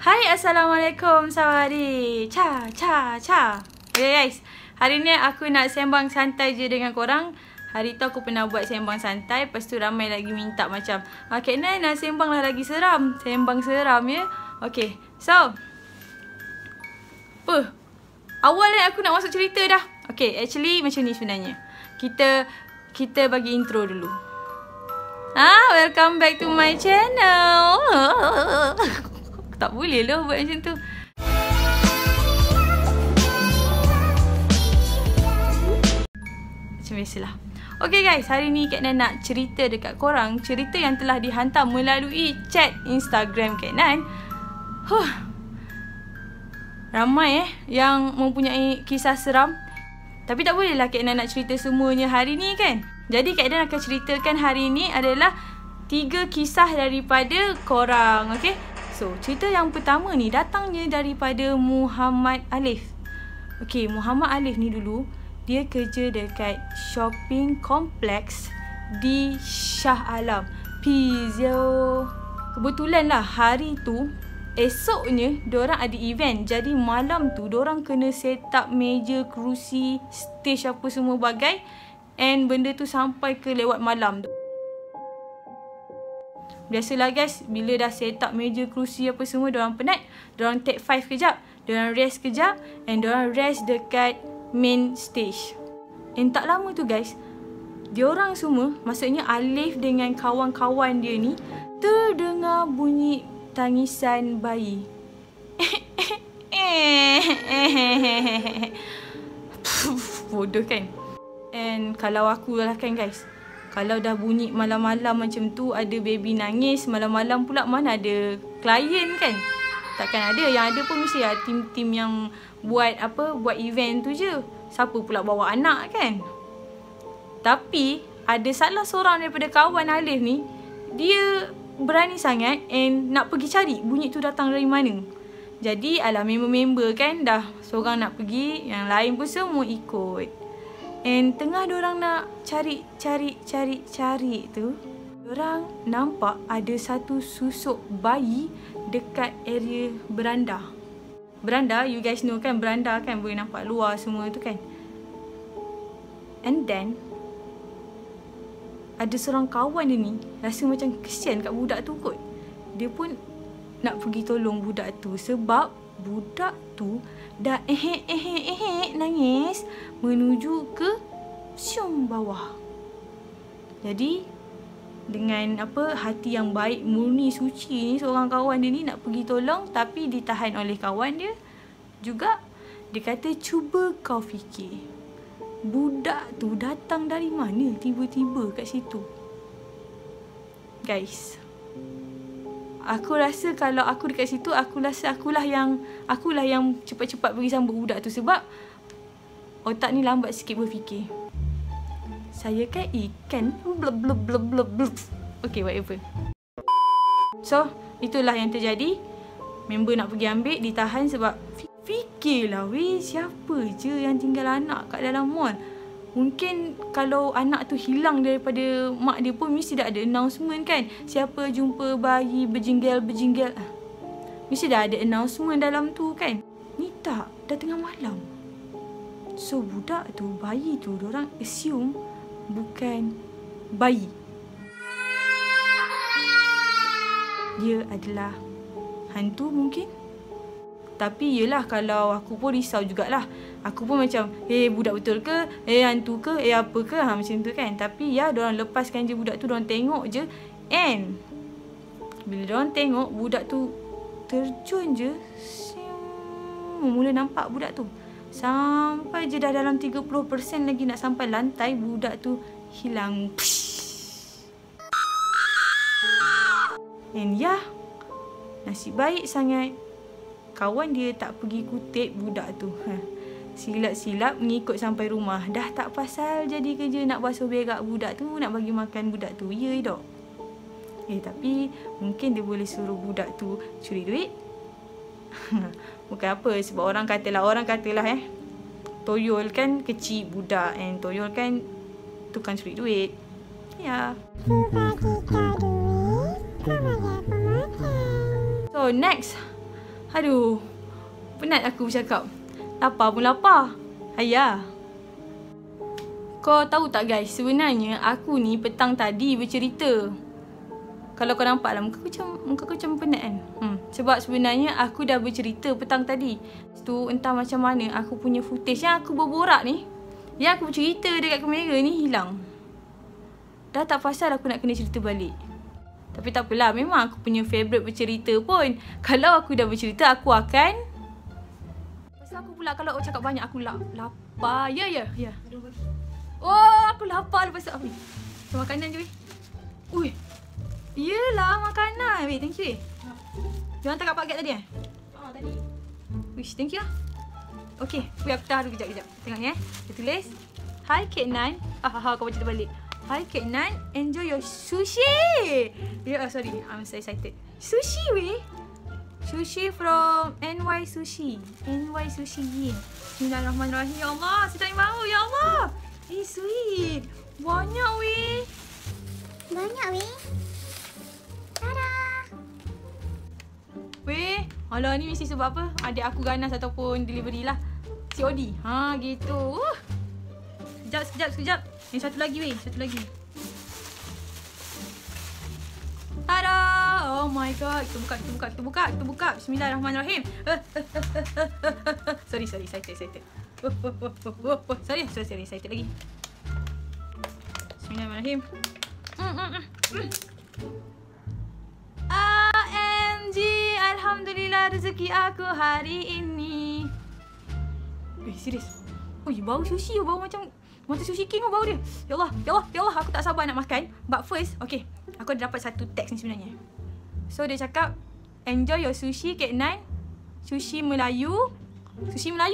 Hai, Assalamualaikum, sawari. Cha. Okay guys, hari ni aku nak sembang santai je dengan korang. Hari tu aku pernah buat sembang santai, lepas tu ramai lagi minta macam Kak Nai nak sembang lah lagi seram. Sembang seram ya. Okay, so awalnya aku nak masuk cerita dah. Okay, actually macam ni sebenarnya. Kita bagi intro dulu. Welcome back to my channel. Tak boleh lah buat macam tu. Macam biasalah. Okay guys, hari ni Kak Nai nak cerita dekat korang. Cerita yang telah dihantar melalui chat Instagram Kak Nai. Ramai yang mempunyai kisah seram. Tapi tak boleh lah Kak Nai nak cerita semuanya hari ni kan. Jadi Kak Nai akan ceritakan hari ni adalah 3 kisah daripada korang. Okay, so cerita yang pertama ni datangnya daripada Muhammad Alif. Okay, Muhammad Alif ni dulu dia kerja dekat shopping kompleks di Shah Alam, Pizio. Kebetulan lah hari tu, esoknya diorang ada event. Jadi malam tu diorang kena set up meja, kerusi, stage apa semua bagai. And benda tu sampai ke lewat malam tu. Biasalah guys, bila dah set up meja, kerusi apa semua, diorang penat. Diorang take 5 kejap, diorang rest kejap, and diorang rest dekat main stage. And tak lama tu guys, diorang semua, maksudnya Alif dengan kawan-kawan dia ni, terdengar bunyi tangisan bayi. Bodoh kan. And kalau aku lah kan guys, kalau dah bunyi malam-malam macam tu, ada baby nangis malam-malam pula, mana ada klien kan. Takkan ada. Yang ada pun mesti lah tim-tim yang buat event tu je. Siapa pula bawa anak kan. Tapi ada salah seorang daripada kawan Alif ni, dia berani sangat and nak pergi cari bunyi tu datang dari mana. Jadi alah, member-member kan dah seorang nak pergi, yang lain pun semua ikut. And tengah diorang nak cari tu, diorang nampak ada satu susuk bayi dekat area beranda. Beranda, you guys know kan, beranda kan boleh nampak luar semua tu kan. And then ada seorang kawan dia ni rasa macam kesian kat budak tu kot. Dia pun nak pergi tolong budak tu, sebab budak tu dah nangis menuju ke siung bawah. Jadi dengan hati yang baik, murni, suci ni, seorang kawan dia ni nak pergi tolong, tapi ditahan oleh kawan dia juga. Dia kata, cuba kau fikir, budak tu datang dari mana tiba-tiba kat situ. Guys, aku rasa kalau aku dekat situ, aku rasa akulah yang cepat-cepat pergi sambut budak tu. Sebab otak ni lambat sikit berfikir. Saya kan ikan. Okay, whatever. So, itulah yang terjadi. Member nak pergi ambil, ditahan sebab fikirlah weh, siapa je yang tinggal anak kat dalam mall. Mungkin kalau anak tu hilang daripada mak dia pun mesti dah ada announcement kan. Siapa jumpa bayi berjinggel. Mesti dah ada announcement dalam tu kan. Ni tak, dah tengah malam. So budak tu, bayi tu, diorang assume bukan bayi. Dia adalah hantu mungkin. Tapi yelah, kalau aku pun risau jugalah. Aku pun macam, budak betul ke? Hantu ke? Apa ke? Macam tu kan. Tapi ya, diorang lepaskan je budak tu, diorang tengok je. And bila diorang tengok, budak tu terjun je, mula nampak budak tu. Sampai je dah dalam 30% lagi nak sampai lantai, budak tu hilang. And ya, nasib baik sangat kawan dia tak pergi kutip budak tu. Silap-silap mengikut sampai rumah. Dah tak pasal jadi kerja nak basuh berak budak tu, nak bagi makan budak tu. Ya dok. Tapi mungkin dia boleh suruh budak tu curi duit. Bukan apa, sebab orang katalah toyol kan kecil budak, and toyol kan tukang curi duit. Ya. So next, Aduh, penat aku bercakap. Lapar pun lapar. Hayah. Kau tahu tak guys, sebenarnya aku ni petang tadi bercerita. Kalau kau nampak lah, muka kau macam penat kan? Sebab sebenarnya aku dah bercerita petang tadi. Tu entah macam mana aku punya footage yang aku berborak ni, yang aku bercerita dekat kamera ni hilang. Dah tak pasal aku nak kena cerita balik. Tapi tak apalah, memang aku punya favourite bercerita pun. Kalau aku dah bercerita, aku akan... Pasal aku pula kalau cakap banyak, aku lapar. Ya. Oh, aku lapar lepas tu apa ni? So, makanan je weh. Ui. Yelah, makanan. Weh, thank you weh. Jangan tak paket tadi tadi. Wish, thank you lah. Okay, weh aku tahan dulu kejap. Tengok ni Dia tulis, Hi Kak Nan. Kau baca balik. Hi Kak Nan, enjoy your sushi. Sorry, I'm so excited. Sushi weh. Sushi from NY Sushi. NY Sushi. Bismillahirrahmanirrahim. Ya Allah, saya tak mahu. Ya Allah. Sweet. Banyak weh. Tada. Weh, alah ni mesti sebab apa? Adik aku ganas ataupun delivery lah. COD. Gitu. Sekejap. Yang satu lagi weh, Tada. Oh my god. Kita buka. Bismillahirrahmanirrahim. Sorry, excited. Sorry, excited lagi. Bismillahirrahmanirrahim. AMG, alhamdulillah rezeki aku hari ini. Serius. Bau sushi, bau macam sushi king bau dia. Ya Allah, aku tak sabar nak makan. But first, okay, aku ada dapat satu teks ni sebenarnya. So dia cakap, enjoy your sushi Kak Nan. Sushi Melayu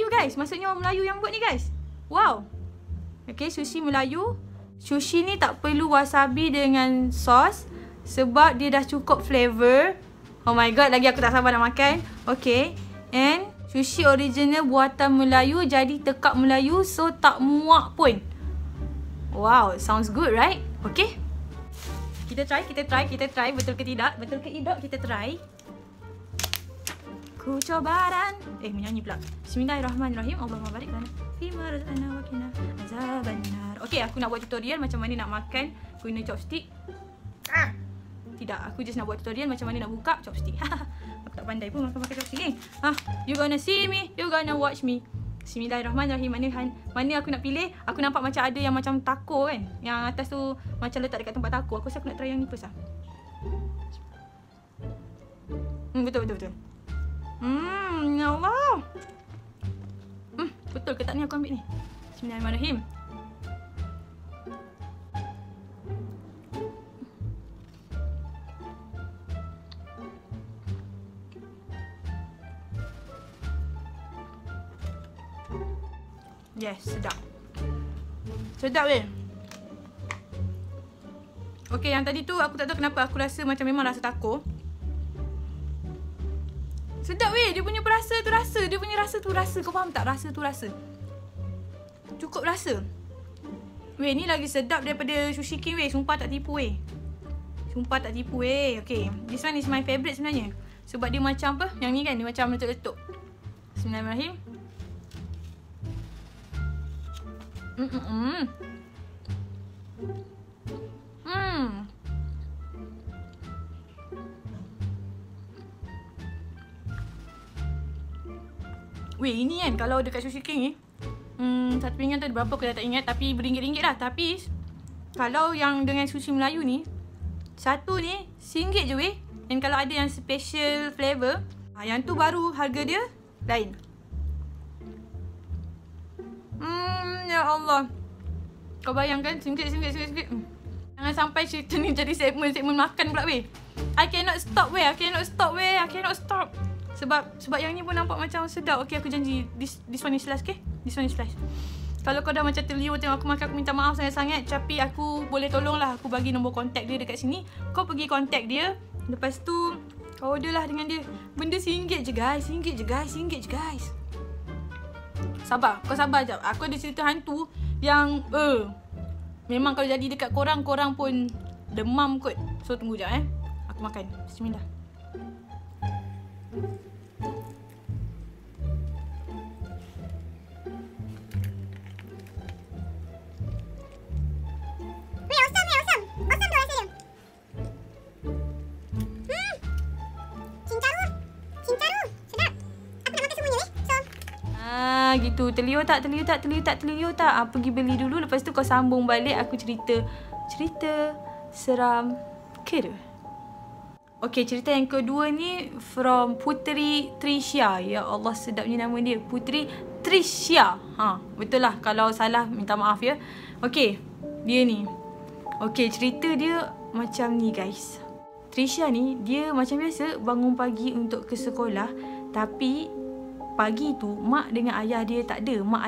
guys. Maksudnya orang Melayu yang buat ni guys. Wow. Okay, sushi Melayu. Sushi ni tak perlu wasabi dengan sos sebab dia dah cukup flavor. Oh my god, lagi aku tak sabar nak makan. Okay. And sushi original buatan Melayu, jadi tekak Melayu, so tak muak pun. Wow, sounds good right? Okay. Kita try. Betul ke tidak? Kita try. Ku coba dan menyanyi pula. Bismillahirrahmanirrahim. Allahumma barik lana fima razaqna wa qina azabannar. Okey, aku nak buat tutorial macam mana nak makan guna chopstick. Tidak, aku just nak buat tutorial macam mana nak buka chopstick. Aku tak pandai pun makan chopstick ni. You gonna see me, you gonna watch me. Bismillahirrahmanirrahim. Mana aku nak pilih? Aku nampak macam ada yang macam taco kan. Yang atas tu macam letak dekat tempat taco. Aku rasa aku nak try yang ni first lah. Betul. Ya Allah. Betul ke tak ni aku ambil ni? Bismillahirrahmanirrahim. Yes, sedap weh. Okay, yang tadi tu aku tak tahu kenapa aku rasa macam memang rasa taco. Sedap weh, dia punya rasa tu rasa. Dia punya rasa tu rasa. Kau faham tak? Rasa tu rasa. Cukup rasa. Weh, ni lagi sedap daripada sushi king weh. Sumpah tak tipu weh. Okay, this one is my favourite sebenarnya. Sebab dia macam apa? Yang ni kan, dia macam letup-letup. Bismillahirrahmanirrahim. Weh, ini kan kalau dekat Sushi King ni satu pinggan tu berapa aku dah tak ingat, tapi beringgit-ringgit lah. Tapi kalau yang dengan sushi Melayu ni, satu ni RM1 je weh. Dan kalau ada yang special flavour, yang tu baru harga dia lain. Ya Allah. Kau bayangkan RM1. Jangan sampai cerita ni jadi segmen makan pula weh. I cannot stop. Sebab yang ni pun nampak macam sedap. Okay, aku janji this one is last, okay? This one is last. Kalau kau dah macam terliur tengok aku makan, aku minta maaf sangat-sangat. Tapi aku boleh tolonglah, aku bagi nombor kontak dia dekat sini. Kau pergi kontak dia. Lepas tu kau order lah dengan dia. Benda RM1 je guys. Sabar, kau sabar jap. Aku ada cerita hantu yang memang kalau jadi dekat korang pun demam kot. So tunggu jap Aku makan. Bismillah. dengar gitu, terliur tak? Pergi beli dulu, lepas tu kau sambung balik aku cerita seram ke? Okay, cerita yang kedua ni from Puteri Trisha. Ya Allah, sedapnya nama dia, Puteri Trisha. Betul lah, kalau salah minta maaf ya. Okay, dia ni. Okay, cerita dia macam ni guys. Trisha ni, dia macam biasa bangun pagi untuk ke sekolah. Tapi pagi tu mak dengan ayah dia tak ada. Mak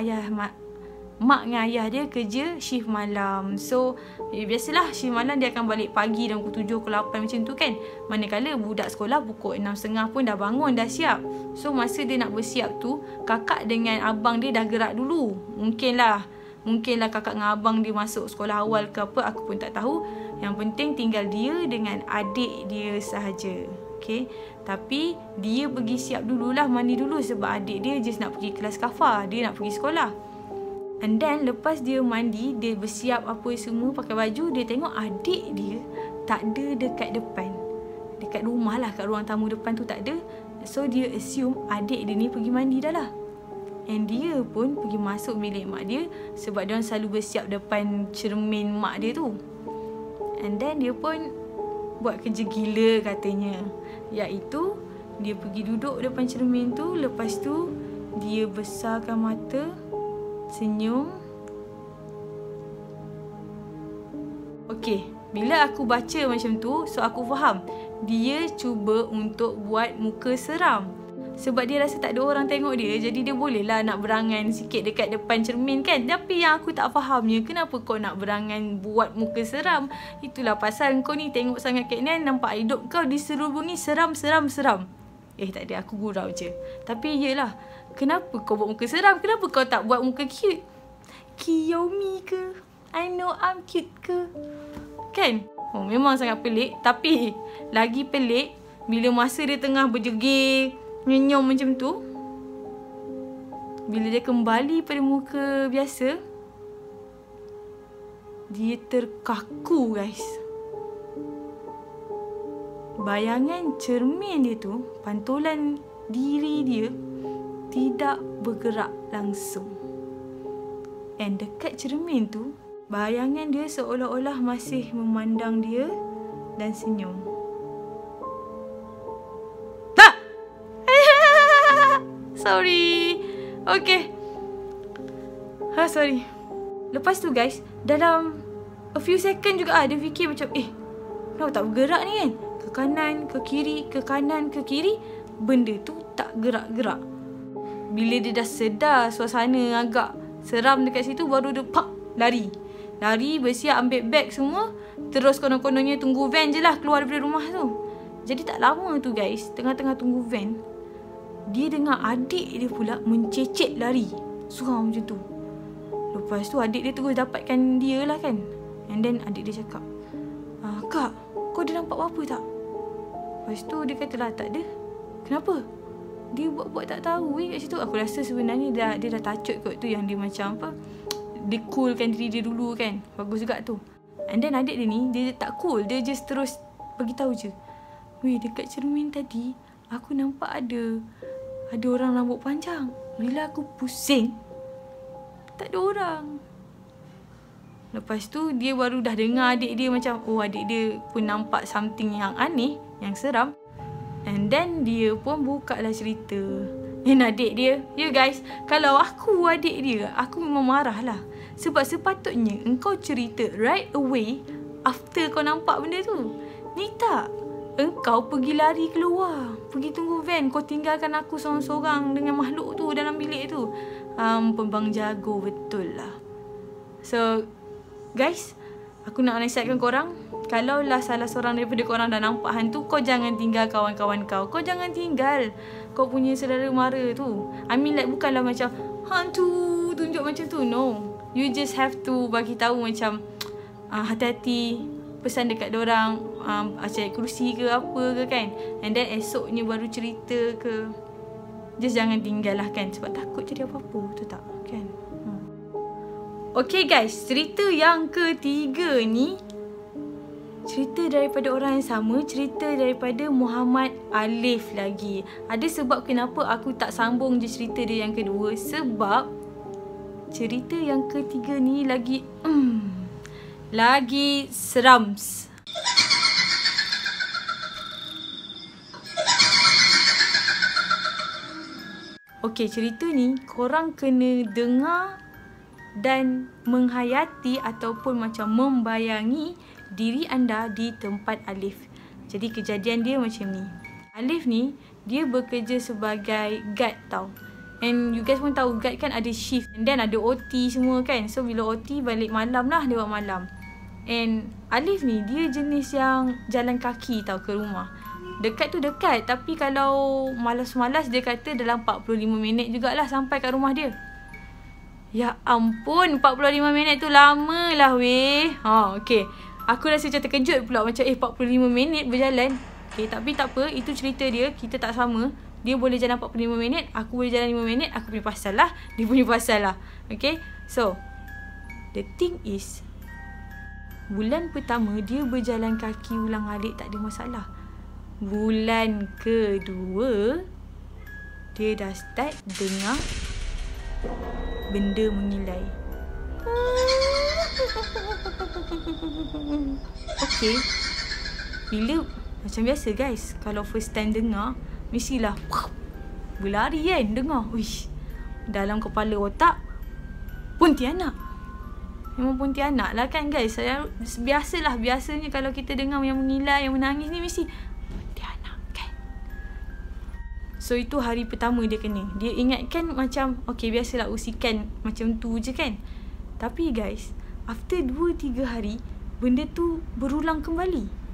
dengan ayah dia kerja shift malam. So biasalah shift malam dia akan balik pagi dalam pukul 7, pukul 8 macam tu kan. Manakala budak sekolah pukul 6.30 pun dah bangun, dah siap. So masa dia nak bersiap tu, kakak dengan abang dia dah gerak dulu. Mungkinlah kakak dengan abang dia masuk sekolah awal ke apa, aku pun tak tahu. Yang penting tinggal dia dengan adik dia sahaja. Okay, tapi dia pergi siap dululah, mandi dulu sebab adik dia just nak pergi kelas kafar, dia nak pergi sekolah. And then lepas dia mandi, dia bersiap apa semua, pakai baju, dia tengok adik dia tak ada dekat depan. Dekat rumah lah, kat ruang tamu depan tu tak ada. So dia assume adik dia ni pergi mandi dah lah. And dia pun pergi masuk bilik mak dia sebab dia orang selalu bersiap depan cermin mak dia tu. And then dia pun buat kerja gila katanya, iaitu dia pergi duduk depan cermin tu. Lepas tu dia besarkan mata, senyum. Okay, bila aku baca macam tu, so aku faham dia cuba untuk buat muka seram. Sebab dia rasa tak ada orang tengok dia, jadi dia bolehlah nak berangan sikit dekat depan cermin kan. Tapi yang aku tak fahamnya, kenapa kau nak berangan buat muka seram? Itulah pasal kau ni tengok sangat Kak Nan, nampak hidup kau diserubungi seram. Tak ada, aku gurau je. Tapi yelah, kenapa kau buat muka seram? Kenapa kau tak buat muka cute? Kiyomi ke? I know I'm cute ke? Kan? Memang sangat pelik. Tapi lagi pelik bila masa dia tengah berjegir, nyenyum macam tu, bila dia kembali pada muka biasa, dia terkaku guys. Bayangan cermin dia tu, pantulan diri dia tidak bergerak langsung. And dekat cermin tu, bayangan dia seolah-olah masih memandang dia dan senyum. Sorry. Okay. Sorry. Lepas tu guys, dalam a few second juga dia fikir macam, kenapa tak bergerak ni kan? Ke kanan, ke kiri, ke kanan, ke kiri, benda tu tak gerak-gerak. Bila dia dah sedar suasana agak seram dekat situ, baru dia lari, bersiap, ambil beg semua. Terus konon-kononnya tunggu van je lah keluar daripada rumah tu. Jadi tak lama tu guys, tengah-tengah tunggu van, dia dengar adik dia pula mencecet lari. Suram macam tu. Lepas tu adik dia terus dapatkan dia lah kan. And then adik dia cakap, Kak, kau ada nampak apa-apa tak? Lepas tu dia kata lah, tak ada. Kenapa? Dia buat-buat tak tahu kat situ. Aku rasa sebenarnya dia dah tacut kot tu, yang dia macam apa, dia coolkan diri dia dulu kan. Bagus juga tu. And then adik dia ni, dia tak cool. Dia just terus bagi tahu je, dekat cermin tadi aku nampak ada orang rambut panjang. Bila aku pusing, tak ada orang. Lepas tu dia baru dah dengar adik dia macam, adik dia pun nampak something yang aneh, yang seram. And then dia pun buka lah cerita. Dan adik dia, guys, kalau aku adik dia, aku memang marah lah. Sebab sepatutnya engkau cerita right away after kau nampak benda tu. Ni tak, engkau pergi lari keluar, pergi tunggu van, kau tinggalkan aku seorang-seorang dengan makhluk tu dalam bilik tu. Pembang jago betul lah. So guys, aku nak nasihatkan korang, kalau lah salah seorang daripada korang dah nampak hantu, kau jangan tinggal kawan-kawan kau. Kau jangan tinggal kau punya saudara mara tu. I mean like, bukanlah macam hantu tunjuk macam tu. No, you just have to bagi tahu macam hati-hati, pesan dekat dorang, cari kerusi ke apa ke kan. And then esoknya baru cerita ke. Just jangan tinggal lah kan, sebab takut jadi apa-apa tu tak kan. Okay guys, cerita yang ketiga ni cerita daripada orang yang sama, cerita daripada Muhammad Alif lagi. Ada sebab kenapa aku tak sambung je cerita dia yang kedua. Sebab cerita yang ketiga ni lagi lagi serams. Okey, cerita ni korang kena dengar dan menghayati ataupun macam membayangi diri anda di tempat Alif. Jadi kejadian dia macam ni. Alif ni dia bekerja sebagai guard tau. And you guys pun tahu guard kan ada shift and then ada OT semua kan. So bila OT balik malam lah, lewat malam. And Alif ni dia jenis yang jalan kaki tau ke rumah. Dekat tu dekat, tapi kalau malas-malas dia kata dalam 45 minit jugalah sampai kat rumah dia. Ya ampun, 45 minit tu lama lah weh. Okay. Aku rasa macam terkejut pula macam 45 minit berjalan. Okay, tapi tak apa, itu cerita dia, kita tak sama. Dia boleh jalan 45 minit, aku boleh jalan 5 minit, aku punya pasal lah, dia punya pasal lah. Okay, so the thing is, bulan pertama dia berjalan kaki ulang alik tak ada masalah. Bulan kedua dia dah start dengar benda mengilai. Okay, bila macam biasa guys, kalau first time dengar mestilah berlari kan dengar. Uish, dalam kepala otak Pontianak. Memang Pontianak lah kan guys. Biasanya kalau kita dengar yang mengilai, yang menangis ni mesti Pontianak kan. So itu hari pertama dia kena. Dia ingatkan macam okay, biasalah usikan macam tu je kan. Tapi guys, after 2-3 hari benda tu berulang kembali.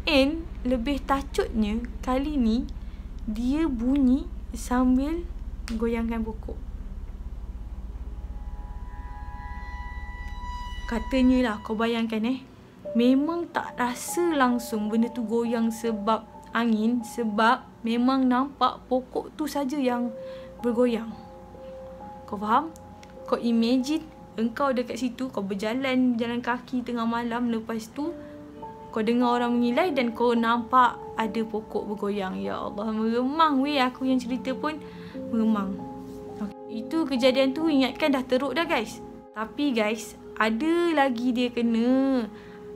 And lebih tacutnya, kali ni dia bunyi sambil goyangkan pokok. Katanya lah, kau bayangkan memang tak rasa langsung benda tu goyang sebab angin, sebab memang nampak pokok tu saja yang bergoyang. Kau faham? Kau imagine engkau dekat situ, kau berjalan kaki tengah malam, lepas tu kau dengar orang mengilai dan kau nampak ada pokok bergoyang. Ya Allah, meremang weh, aku yang cerita pun meremang. Okay. Itu kejadian tu ingatkan dah teruk dah guys. Tapi guys, ada lagi dia kena.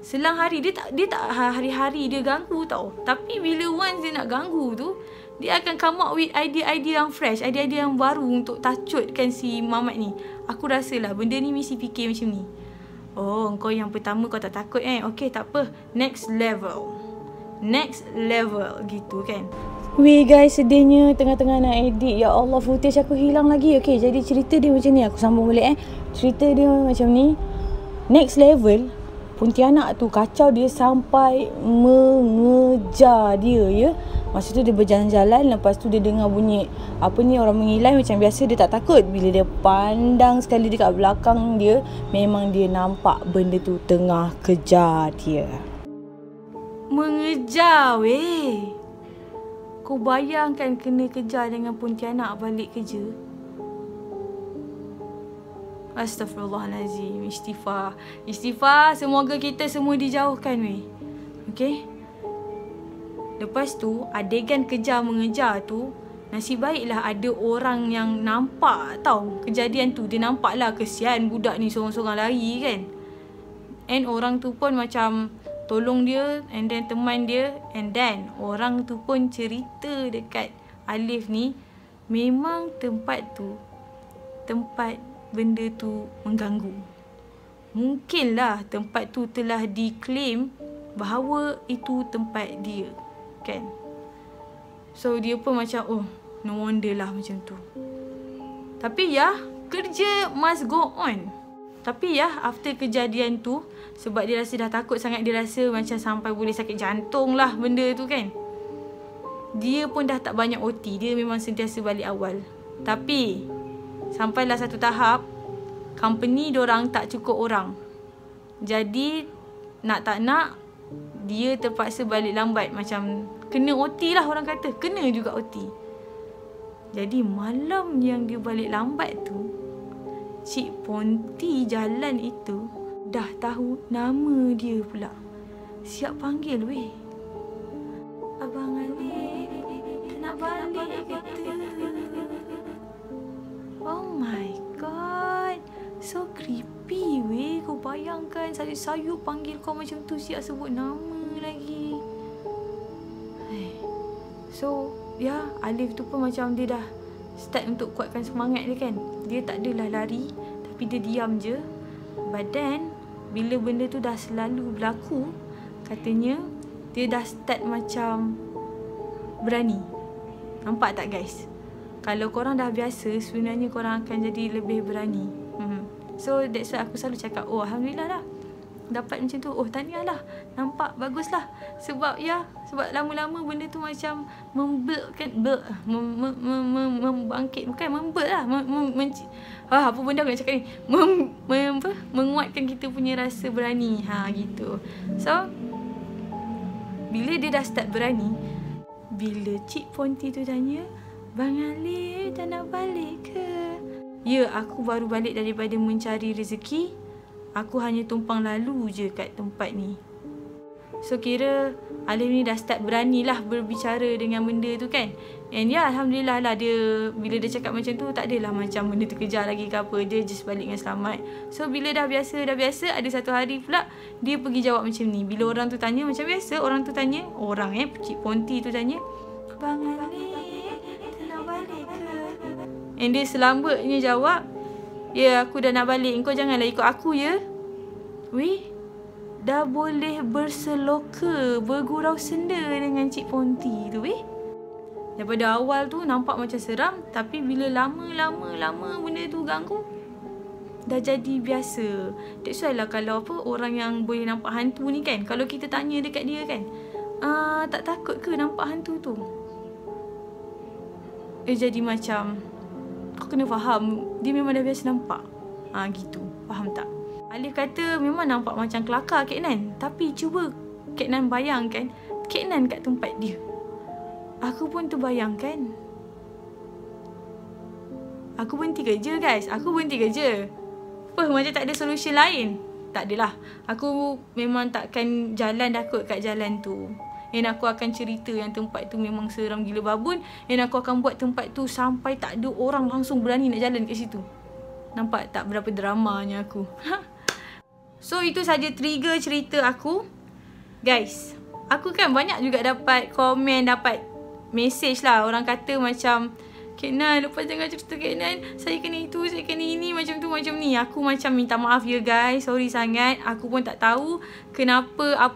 Selang hari dia tak hari-hari dia ganggu tau. Tapi bila once dia nak ganggu tu, dia akan come up with idea-idea yang fresh, idea-idea yang baru untuk tacutkan si Mamat ni. Aku rasalah benda ni mesti fikir macam ni. Oh, kau yang pertama kau tak takut Okay, tak apa. Next level gitu kan. Weh guys, sedihnya tengah-tengah nak edit. Ya Allah, footage aku hilang lagi. Okay, jadi cerita dia macam ni. Aku sambung balik Cerita dia macam ni. Next level, Pontianak tu kacau dia sampai mengejar dia ya. Masa tu dia berjalan-jalan, lepas tu dia dengar bunyi orang mengilai. Macam biasa dia tak takut. Bila dia pandang sekali dekat belakang dia, memang dia nampak benda tu tengah kejar dia. Mengejar weh. Kau bayangkan kena kejar dengan Pontianak balik kerja. Astaghfirullahalazim. Istighfar. Semoga kita semua dijauhkan weh. Okay. Lepas tu adegan kejar mengejar tu, nasib baiklah ada orang yang nampak tau kejadian tu. Dia nampak lah, kesian budak ni sorang-sorang lari kan. And orang tu pun macam tolong dia, and then teman dia, and then orang tu pun cerita dekat Alif ni, memang tempat benda tu mengganggu. Mungkinlah tempat tu telah diklaim bahawa itu tempat dia kan. So dia pun macam no wonder lah macam tu. Tapi ya, kerja must go on. Tapi ya, after kejadian tu, sebab dia rasa dah takut sangat, dia rasa macam sampai boleh sakit jantung lah benda tu kan. Dia pun dah tak banyak OT. Dia memang sentiasa balik awal. Tapi sampailah satu tahap, company diorang tak cukup orang. Jadi nak tak nak, dia terpaksa balik lambat. Macam kena OT lah orang kata. Kena juga OT. Jadi malam yang dia balik lambat tu, Cik Ponti jalan itu dah tahu nama dia pula. siap panggil weh. Abang Ali nak balik kata. Oh my god, so creepy weh. Kau bayangkan sayup-sayup panggil kau macam tu, siap sebut nama lagi. So ya, Alif tu pun macam dia dah start untuk kuatkan semangat dia kan. Dia tak adalah lari, tapi dia diam je. But then bila benda tu dah selalu berlaku, katanya dia dah start macam berani. Nampak tak guys? Kalau korang dah biasa, sebenarnya korang akan jadi lebih berani. So that's why aku selalu cakap, oh alhamdulillah lah dapat macam tu. Oh tahniah lah, nampak bagus lah. Sebab sebab lama-lama benda tu macam membangkit, bukan membel lah, apa benda aku nak cakap ni, menguatkan kita punya rasa berani, gitu. So bila dia dah start berani, bila Cik Ponti tu tanya, Bang Ali tak nak balik ke? Ya, aku baru balik daripada mencari rezeki. Aku hanya tumpang lalu je kat tempat ni. So kira Alif ni dah start beranilah berbicara dengan benda tu kan. And ya, alhamdulillah lah, dia bila dia cakap macam tu, tak adalah macam benda tu kejar lagi ke apa. Dia just balik dengan selamat. So bila dah biasa, ada satu hari pula dia pergi jawab macam ni. Bila orang tu tanya macam biasa, orang tu tanya, Cik Ponti tu tanya, Bang Ali tak nak balik ke? And dia selambatnya jawab, ya, aku dah nak balik. Kau janganlah ikut aku ya. Weh, dah boleh berseloka, bergurau senda dengan Cik Ponti tu weh. Daripada awal tu nampak macam seram, tapi bila lama benda tu ganggu, dah jadi biasa. That's why lah kalau orang yang boleh nampak hantu ni kan, kalau kita tanya dekat dia kan, tak takut ke nampak hantu tu? Jadi macam, kau kena faham, dia memang dah biasa nampak. Gitu, faham tak? Alif kata memang nampak macam kelakar Kak Nan. Tapi cuba Kak Nan bayangkan Kak Nan kat tempat dia. Aku pun terbayangkan. Aku berhenti kerja guys. Aku berhenti kerja. Macam tak ada solution lain? Tak adalah. Aku memang takkan jalan dah kot kat jalan tu. Dan aku akan cerita yang tempat tu memang seram gila babun. Dan aku akan buat tempat tu sampai tak ada orang langsung berani nak jalan kat situ. Nampak tak berapa dramanya aku? So itu saja trigger cerita aku. Guys, aku kan banyak juga dapat komen, dapat message lah. Orang kata macam, Kak Nan, lepas jangan cerita Kak Nan, saya kena itu, saya kena ini, macam tu, macam ni. Aku macam minta maaf ya guys, sorry sangat. Aku pun tak tahu kenapa,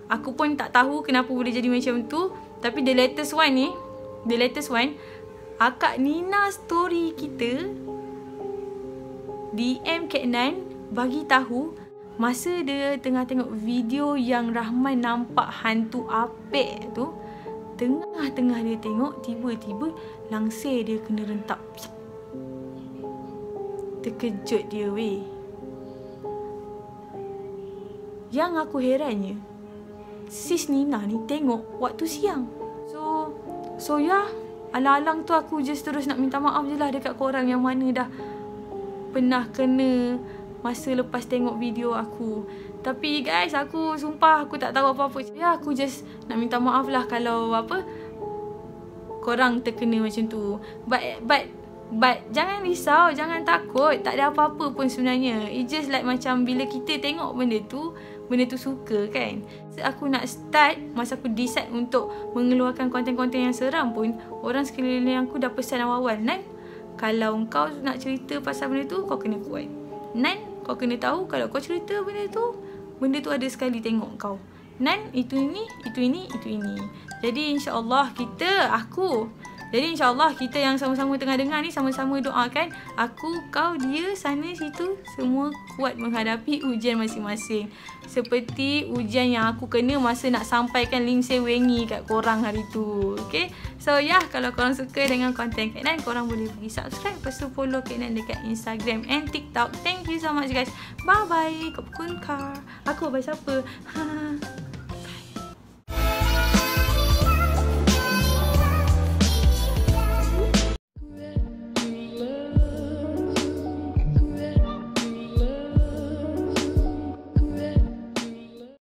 aku pun tak tahu kenapa boleh jadi macam tu. Tapi the latest one, Akak Nina story kita DM Kak Nan bagi tahu masa dia tengah tengok video yang Rahman nampak hantu apek tu, tengah-tengah dia tengok, tiba-tiba langsir dia kena rentap. Terkejut dia weh. Yang aku herannya, sis Nina ni tengok waktu siang. So ya, alang-alang tu aku just terus nak minta maaf je lah dekat korang yang mana dah pernah kena masa lepas tengok video aku. Tapi guys, aku sumpah aku tak tahu apa-apa. Ya, aku just nak minta maaf lah kalau korang terkena macam tu. But jangan risau, jangan takut. Tak ada apa-apa pun sebenarnya. It's just like macam bila kita tengok benda tu suka kan. So, aku nak start, masa aku decide untuk mengeluarkan konten-konten yang seram pun, orang sekeliling aku dah pesan awal-awal, Nan, kalau kau nak cerita pasal benda tu, kau kena kuat. Nan, kau kena tahu kalau kau cerita benda tu ada sekali tengok kau. Nan, itu ini. Jadi insya-Allah kita yang sama-sama tengah dengar ni, sama-sama doakan aku, kau, dia, sana, situ, semua kuat menghadapi ujian masing-masing. Seperti ujian yang aku kena masa nak sampaikan link sewengi kat korang hari tu. Okay? So kalau korang suka dengan konten Kak Nan, korang boleh pergi subscribe, lepas tu follow Kak Nan dekat Instagram and TikTok. Thank you so much guys. Bye-bye. Kau pun kar. Aku bye siapa?